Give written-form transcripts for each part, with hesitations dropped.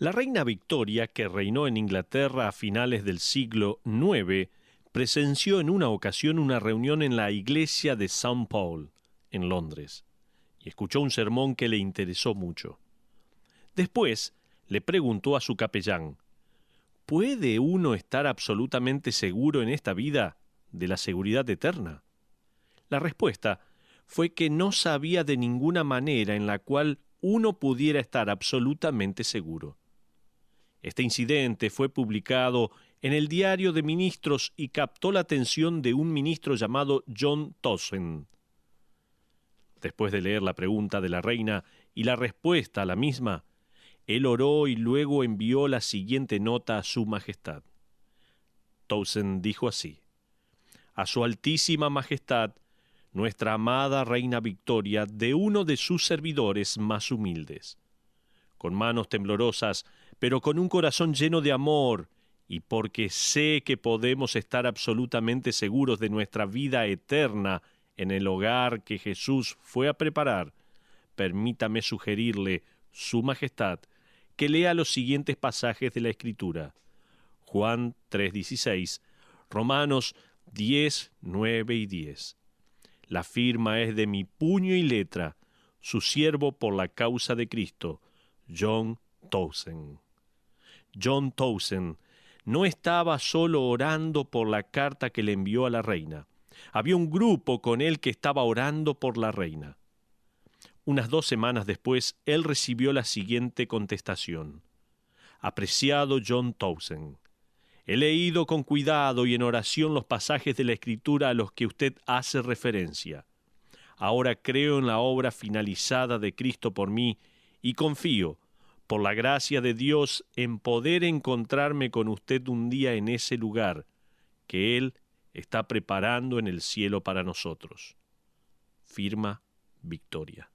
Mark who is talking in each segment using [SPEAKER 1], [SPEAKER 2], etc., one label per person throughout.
[SPEAKER 1] La reina Victoria, que reinó en Inglaterra a finales del siglo IX, presenció en una ocasión una reunión en la iglesia de St. Paul, en Londres, y escuchó un sermón que le interesó mucho. Después le preguntó a su capellán: ¿puede uno estar absolutamente seguro en esta vida de la seguridad eterna? La respuesta fue que no sabía de ninguna manera en la cual uno pudiera estar absolutamente seguro. Este incidente fue publicado en el Diario de Ministros y captó la atención de un ministro llamado John Towson. Después de leer la pregunta de la reina y la respuesta a la misma, él oró y luego envió la siguiente nota a su majestad. Towson dijo así: a su altísima majestad, nuestra amada reina Victoria, de uno de sus servidores más humildes. Con manos temblorosas, pero con un corazón lleno de amor, y porque sé que podemos estar absolutamente seguros de nuestra vida eterna en el hogar que Jesús fue a preparar, permítame sugerirle, Su Majestad, que lea los siguientes pasajes de la Escritura: Juan 3:16, Romanos 10, 9 y 10. La firma es de mi puño y letra, su siervo por la causa de Cristo, John Towson. John Towson no estaba solo orando por la carta que le envió a la reina. Había un grupo con él que estaba orando por la reina. Unas 2 semanas después, él recibió la siguiente contestación: apreciado John Towson, he leído con cuidado y en oración los pasajes de la Escritura a los que usted hace referencia. Ahora creo en la obra finalizada de Cristo por mí y confío, por la gracia de Dios, en poder encontrarme con usted un día en ese lugar que Él está preparando en el cielo para nosotros. Firma Victoria.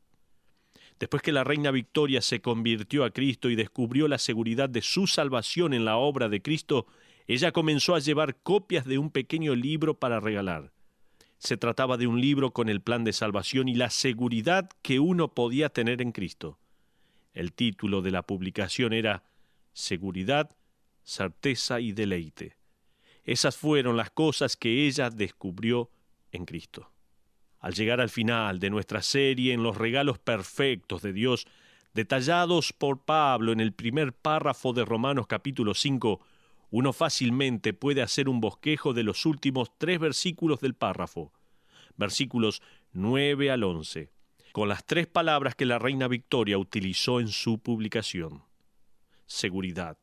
[SPEAKER 1] Después que la reina Victoria se convirtió a Cristo y descubrió la seguridad de su salvación en la obra de Cristo, ella comenzó a llevar copias de un pequeño libro para regalar. Se trataba de un libro con el plan de salvación y la seguridad que uno podía tener en Cristo. El título de la publicación era Seguridad, certeza y deleite. Esas fueron las cosas que ella descubrió en Cristo. Al llegar al final de nuestra serie en los regalos perfectos de Dios, detallados por Pablo en el primer párrafo de Romanos capítulo 5, uno fácilmente puede hacer un bosquejo de los últimos 3 versículos del párrafo, versículos 9 al 11, con las 3 palabras que la reina Victoria utilizó en su publicación. Seguridad.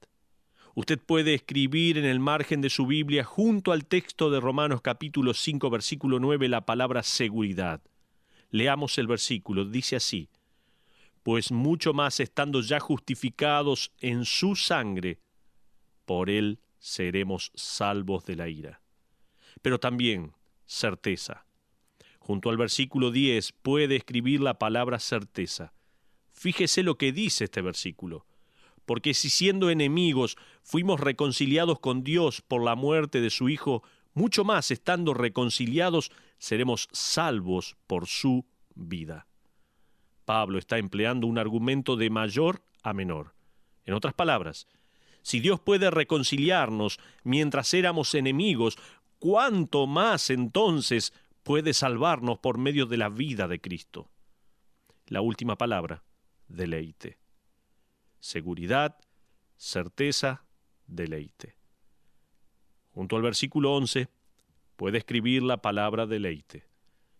[SPEAKER 1] Usted puede escribir en el margen de su Biblia, junto al texto de Romanos capítulo 5, versículo 9, la palabra seguridad. Leamos el versículo, dice así: pues mucho más estando ya justificados en su sangre, por él seremos salvos de la ira. Pero también certeza. Junto al versículo 10 puede escribir la palabra certeza. Fíjese lo que dice este versículo. Porque si siendo enemigos fuimos reconciliados con Dios por la muerte de su Hijo, mucho más estando reconciliados seremos salvos por su vida. Pablo está empleando un argumento de mayor a menor. En otras palabras, si Dios puede reconciliarnos mientras éramos enemigos, ¿cuánto más entonces puede salvarnos por medio de la vida de Cristo? La última palabra, deleite. Seguridad, certeza, deleite. Junto al versículo 11 puede escribir la palabra deleite.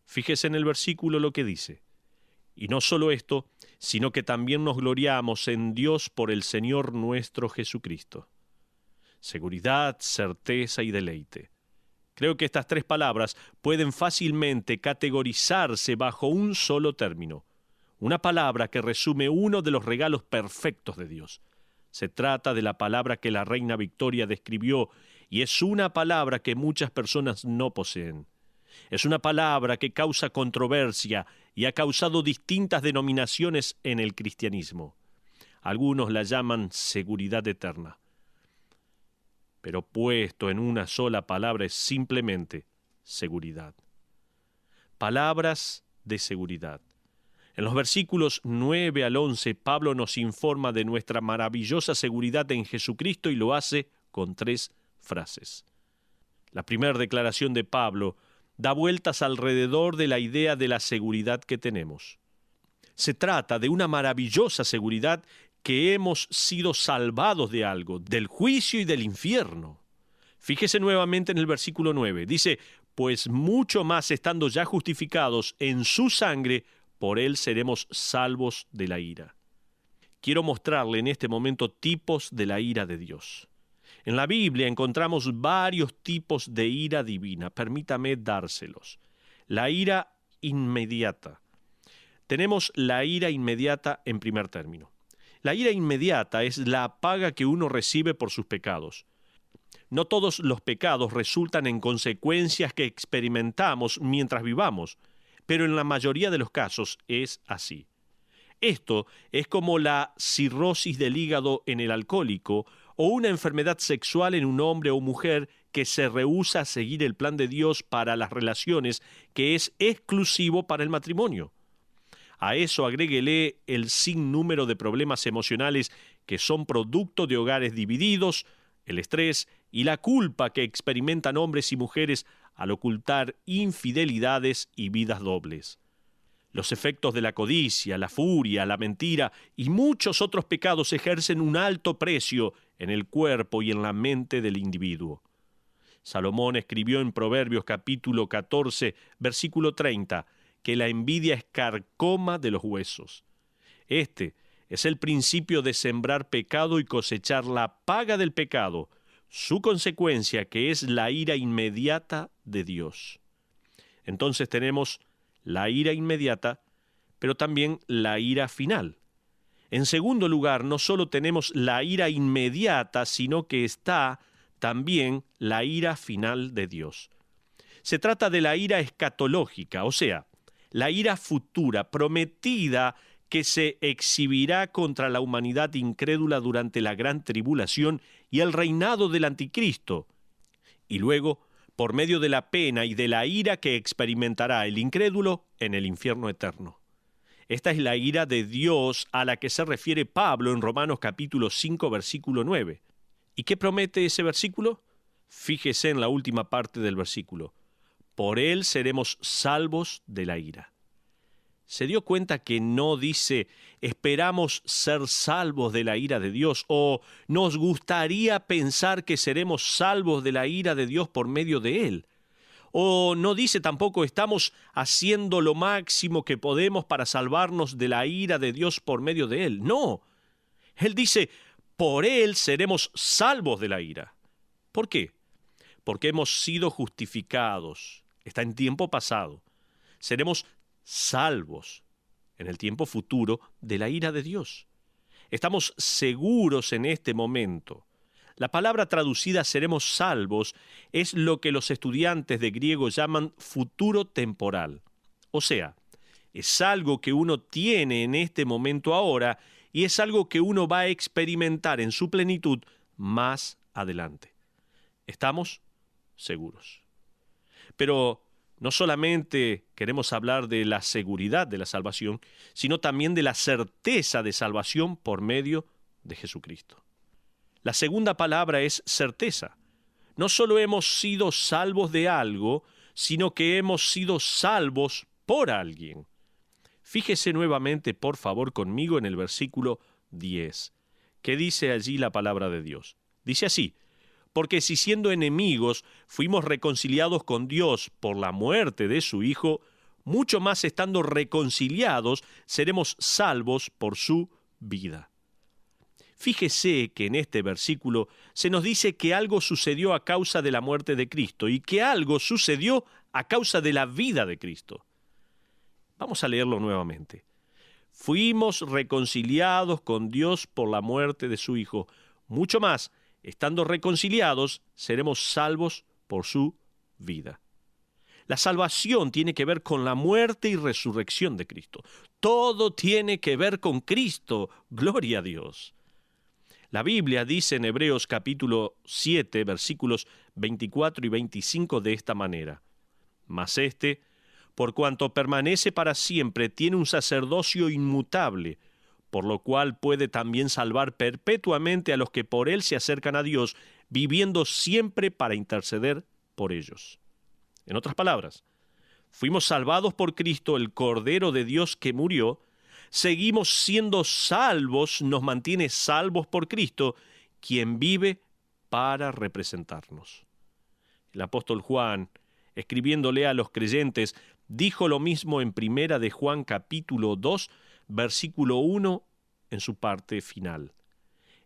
[SPEAKER 1] Fíjese en el versículo lo que dice: y no solo esto, sino que también nos gloriamos en Dios por el Señor nuestro Jesucristo. Seguridad, certeza y deleite. Creo que estas 3 palabras pueden fácilmente categorizarse bajo un solo término. Una palabra que resume uno de los regalos perfectos de Dios. Se trata de la palabra que la reina Victoria describió, y es una palabra que muchas personas no poseen. Es una palabra que causa controversia y ha causado distintas denominaciones en el cristianismo. Algunos la llaman seguridad eterna. Pero puesto en una sola palabra es simplemente seguridad. Palabras de seguridad. En los versículos 9 al 11, Pablo nos informa de nuestra maravillosa seguridad en Jesucristo y lo hace con 3 frases. La primera declaración de Pablo da vueltas alrededor de la idea de la seguridad que tenemos. Se trata de una maravillosa seguridad que hemos sido salvados de algo, del juicio y del infierno. Fíjese nuevamente en el versículo 9. Dice, pues mucho más estando ya justificados en su sangre, por él seremos salvos de la ira. Quiero mostrarle en este momento tipos de la ira de Dios. En la Biblia encontramos varios tipos de ira divina. Permítame dárselos. La ira inmediata. Tenemos la ira inmediata en primer término. La ira inmediata es la paga que uno recibe por sus pecados. No todos los pecados resultan en consecuencias que experimentamos mientras vivamos, pero en la mayoría de los casos es así. Esto es como la cirrosis del hígado en el alcohólico o una enfermedad sexual en un hombre o mujer que se rehúsa a seguir el plan de Dios para las relaciones, que es exclusivo para el matrimonio. A eso agréguele el sinnúmero de problemas emocionales que son producto de hogares divididos, el estrés y la culpa que experimentan hombres y mujeres al ocultar infidelidades y vidas dobles. Los efectos de la codicia, la furia, la mentira y muchos otros pecados ejercen un alto precio en el cuerpo y en la mente del individuo. Salomón escribió en Proverbios capítulo 14, versículo 30, que la envidia es carcoma de los huesos. Este es el principio de sembrar pecado y cosechar la paga del pecado, su consecuencia que es la ira inmediata de Dios. Entonces tenemos la ira inmediata, pero también la ira final. En segundo lugar, no solo tenemos la ira inmediata, sino que está también la ira final de Dios. Se trata de la ira escatológica, o sea, la ira futura, prometida, que se exhibirá contra la humanidad incrédula durante la gran tribulación y el reinado del anticristo, y luego por medio de la pena y de la ira que experimentará el incrédulo en el infierno eterno. Esta es la ira de Dios a la que se refiere Pablo en Romanos capítulo 5, versículo 9. ¿Y qué promete ese versículo? Fíjese en la última parte del versículo. Por él seremos salvos de la ira. ¿Se dio cuenta que no dice esperamos ser salvos de la ira de Dios o nos gustaría pensar que seremos salvos de la ira de Dios por medio de Él? O no dice tampoco estamos haciendo lo máximo que podemos para salvarnos de la ira de Dios por medio de Él. No, Él dice por Él seremos salvos de la ira. ¿Por qué? Porque hemos sido justificados. Está en tiempo pasado. Seremos salvos en el tiempo futuro de la ira de Dios. Estamos seguros en este momento. La palabra traducida seremos salvos es lo que los estudiantes de griego llaman futuro temporal. O sea, es algo que uno tiene en este momento ahora y es algo que uno va a experimentar en su plenitud más adelante. ¿Estamos seguros? Pero no solamente queremos hablar de la seguridad de la salvación, sino también de la certeza de salvación por medio de Jesucristo. La segunda palabra es certeza. No solo hemos sido salvos de algo, sino que hemos sido salvos por alguien. Fíjese nuevamente, por favor, conmigo en el versículo 10. ¿Qué dice allí la palabra de Dios? Dice así: porque si siendo enemigos fuimos reconciliados con Dios por la muerte de su Hijo, mucho más estando reconciliados seremos salvos por su vida. Fíjese que en este versículo se nos dice que algo sucedió a causa de la muerte de Cristo y que algo sucedió a causa de la vida de Cristo. Vamos a leerlo nuevamente. Fuimos reconciliados con Dios por la muerte de su Hijo, mucho más, estando reconciliados, seremos salvos por su vida. La salvación tiene que ver con la muerte y resurrección de Cristo. Todo tiene que ver con Cristo. Gloria a Dios. La Biblia dice en Hebreos capítulo 7, versículos 24 y 25 de esta manera: mas por cuanto permanece para siempre, tiene un sacerdocio inmutable, por lo cual puede también salvar perpetuamente a los que por él se acercan a Dios, viviendo siempre para interceder por ellos. En otras palabras, fuimos salvados por Cristo, el Cordero de Dios que murió, seguimos siendo salvos, nos mantiene salvos por Cristo, quien vive para representarnos. El apóstol Juan, escribiéndole a los creyentes, dijo lo mismo en Primera de Juan capítulo 2, versículo 1, en su parte final.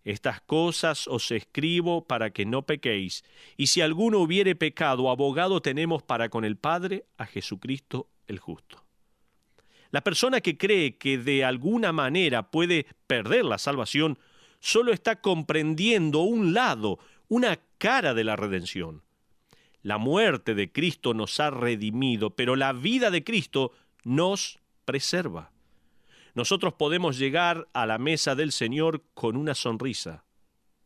[SPEAKER 1] Estas cosas os escribo para que no pequéis, y si alguno hubiere pecado, abogado tenemos para con el Padre a Jesucristo el justo. La persona que cree que de alguna manera puede perder la salvación, solo está comprendiendo un lado, una cara de la redención. La muerte de Cristo nos ha redimido, pero la vida de Cristo nos preserva. Nosotros podemos llegar a la mesa del Señor con una sonrisa.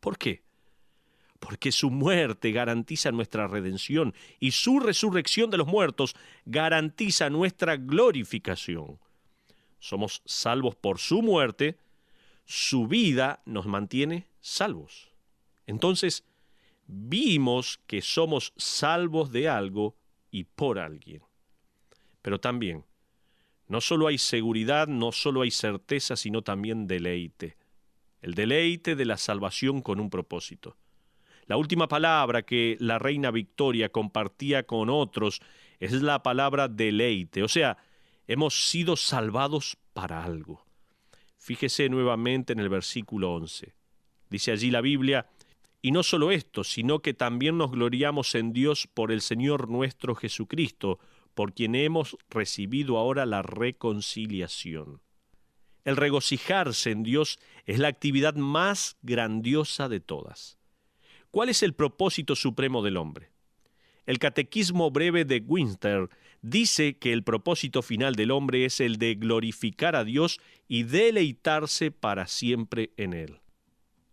[SPEAKER 1] ¿Por qué? Porque su muerte garantiza nuestra redención y su resurrección de los muertos garantiza nuestra glorificación. Somos salvos por su muerte, su vida nos mantiene salvos. Entonces, vimos que somos salvos de algo y por alguien. Pero también, no solo hay seguridad, no solo hay certeza, sino también deleite. El deleite de la salvación con un propósito. La última palabra que la reina Victoria compartía con otros es la palabra deleite, o sea, hemos sido salvados para algo. Fíjese nuevamente en el versículo 11. Dice allí la Biblia, y no solo esto, sino que también nos gloriamos en Dios por el Señor nuestro Jesucristo, por quien hemos recibido ahora la reconciliación. El regocijarse en Dios es la actividad más grandiosa de todas. ¿Cuál es el propósito supremo del hombre? El Catequismo Breve de Westminster dice que el propósito final del hombre es el de glorificar a Dios y deleitarse para siempre en Él.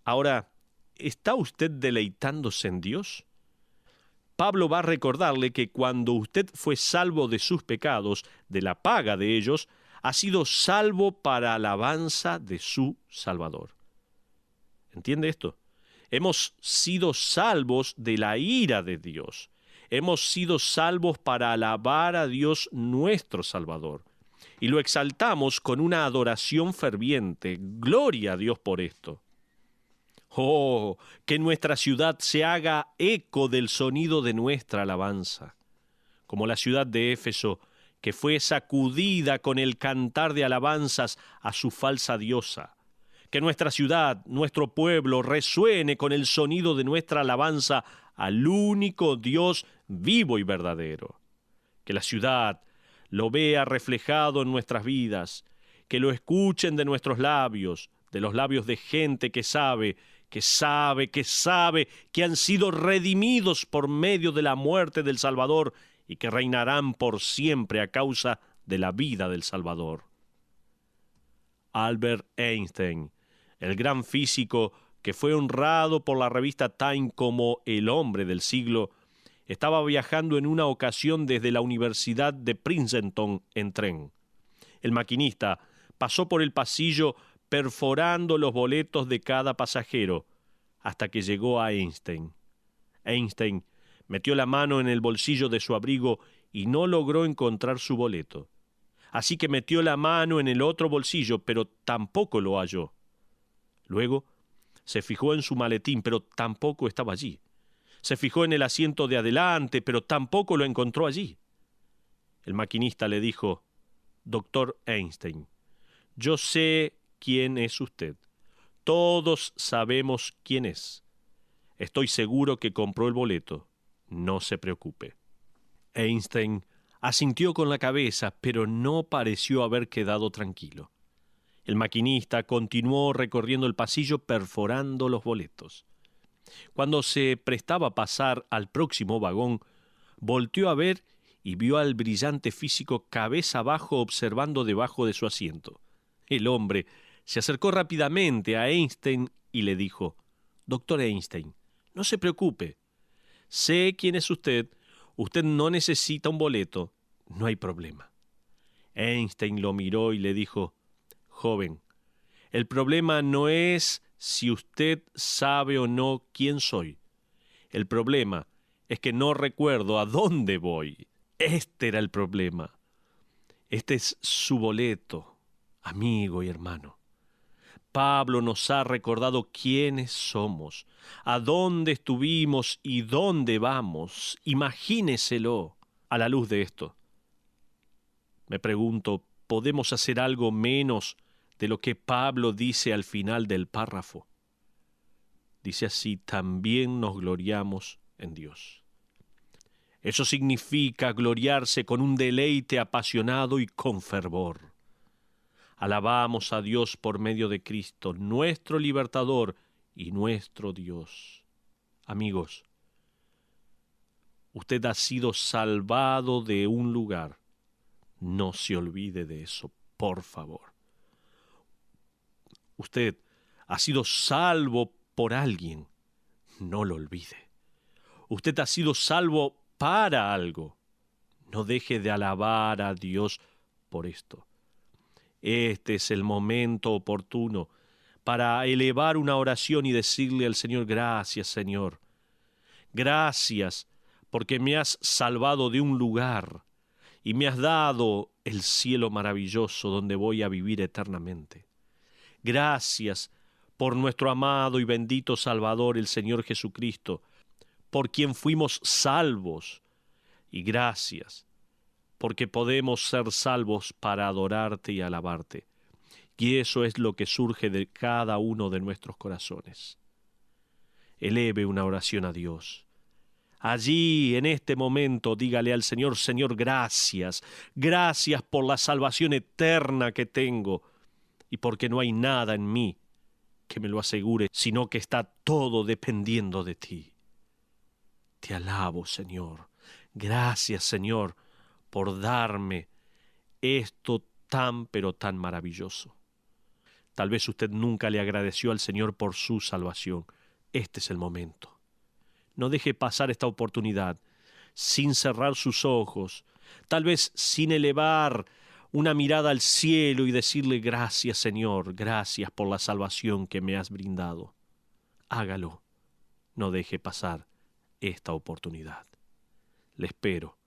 [SPEAKER 1] Ahora, ¿está usted deleitándose en Dios? Pablo va a recordarle que cuando usted fue salvo de sus pecados, de la paga de ellos, ha sido salvo para alabanza de su Salvador. ¿Entiende esto? Hemos sido salvos de la ira de Dios. Hemos sido salvos para alabar a Dios nuestro Salvador. Y lo exaltamos con una adoración ferviente. Gloria a Dios por esto. Oh, que nuestra ciudad se haga eco del sonido de nuestra alabanza, como la ciudad de Éfeso, que fue sacudida con el cantar de alabanzas a su falsa diosa. Que nuestra ciudad, nuestro pueblo, resuene con el sonido de nuestra alabanza al único Dios vivo y verdadero. Que la ciudad lo vea reflejado en nuestras vidas, que lo escuchen de nuestros labios, de los labios de gente que sabe, que han sido redimidos por medio de la muerte del Salvador y que reinarán por siempre a causa de la vida del Salvador. Albert Einstein, el gran físico que fue honrado por la revista Time como el hombre del siglo, estaba viajando en una ocasión desde la Universidad de Princeton en tren. El maquinista pasó por el pasillo perforando los boletos de cada pasajero, hasta que llegó a Einstein. Einstein metió la mano en el bolsillo de su abrigo y no logró encontrar su boleto. Así que metió la mano en el otro bolsillo, pero tampoco lo halló. Luego se fijó en su maletín, pero tampoco estaba allí. Se fijó en el asiento de adelante, pero tampoco lo encontró allí. El maquinista le dijo, «Doctor Einstein, yo sé quién es usted. Todos sabemos quién es. Estoy seguro que compró el boleto. No se preocupe». Einstein asintió con la cabeza, pero no pareció haber quedado tranquilo. El maquinista continuó recorriendo el pasillo perforando los boletos. Cuando se prestaba a pasar al próximo vagón, volteó a ver y vio al brillante físico cabeza abajo observando debajo de su asiento. El hombre se acercó rápidamente a Einstein y le dijo, «Doctor Einstein, no se preocupe. Sé quién es usted. Usted no necesita un boleto. no hay problema. Einstein lo miró y le dijo: joven, el problema no es si usted sabe o no quién soy. El problema es que no recuerdo a dónde voy. Este era el problema. Este es su boleto, amigo y hermano. Pablo nos ha recordado quiénes somos, a dónde estuvimos y dónde vamos. Imagíneselo a la luz de esto. Me pregunto, ¿podemos hacer algo menos de lo que Pablo dice al final del párrafo? Dice así: también nos gloriamos en Dios. Eso significa gloriarse con un deleite apasionado y con fervor. Alabamos a Dios por medio de Cristo, nuestro libertador y nuestro Dios. Amigos, usted ha sido salvado de un lugar. No se olvide de eso, por favor. Usted ha sido salvo por alguien. No lo olvide. Usted ha sido salvo para algo. No deje de alabar a Dios por esto. Este es el momento oportuno para elevar una oración y decirle al Señor: gracias, Señor. Gracias porque me has salvado de un lugar y me has dado el cielo maravilloso donde voy a vivir eternamente. Gracias por nuestro amado y bendito Salvador, el Señor Jesucristo, por quien fuimos salvos. Y gracias porque podemos ser salvos para adorarte y alabarte. Y eso es lo que surge de cada uno de nuestros corazones. Eleve una oración a Dios. Allí, en este momento, dígale al Señor: Señor, gracias. Gracias por la salvación eterna que tengo y porque no hay nada en mí que me lo asegure, sino que está todo dependiendo de ti. Te alabo, Señor. Gracias, Señor, por darme esto tan pero tan maravilloso. Tal vez usted nunca le agradeció al Señor por su salvación. Este es el momento. No deje pasar esta oportunidad sin cerrar sus ojos, tal vez sin elevar una mirada al cielo y decirle: gracias, Señor, gracias por la salvación que me has brindado. Hágalo. No deje pasar esta oportunidad. Le espero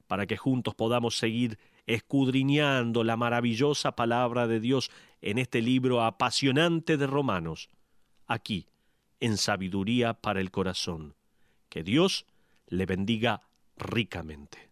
[SPEAKER 1] para que juntos podamos seguir escudriñando la maravillosa palabra de Dios en este libro apasionante de Romanos, aquí, en Sabiduría para el Corazón. Que Dios le bendiga ricamente.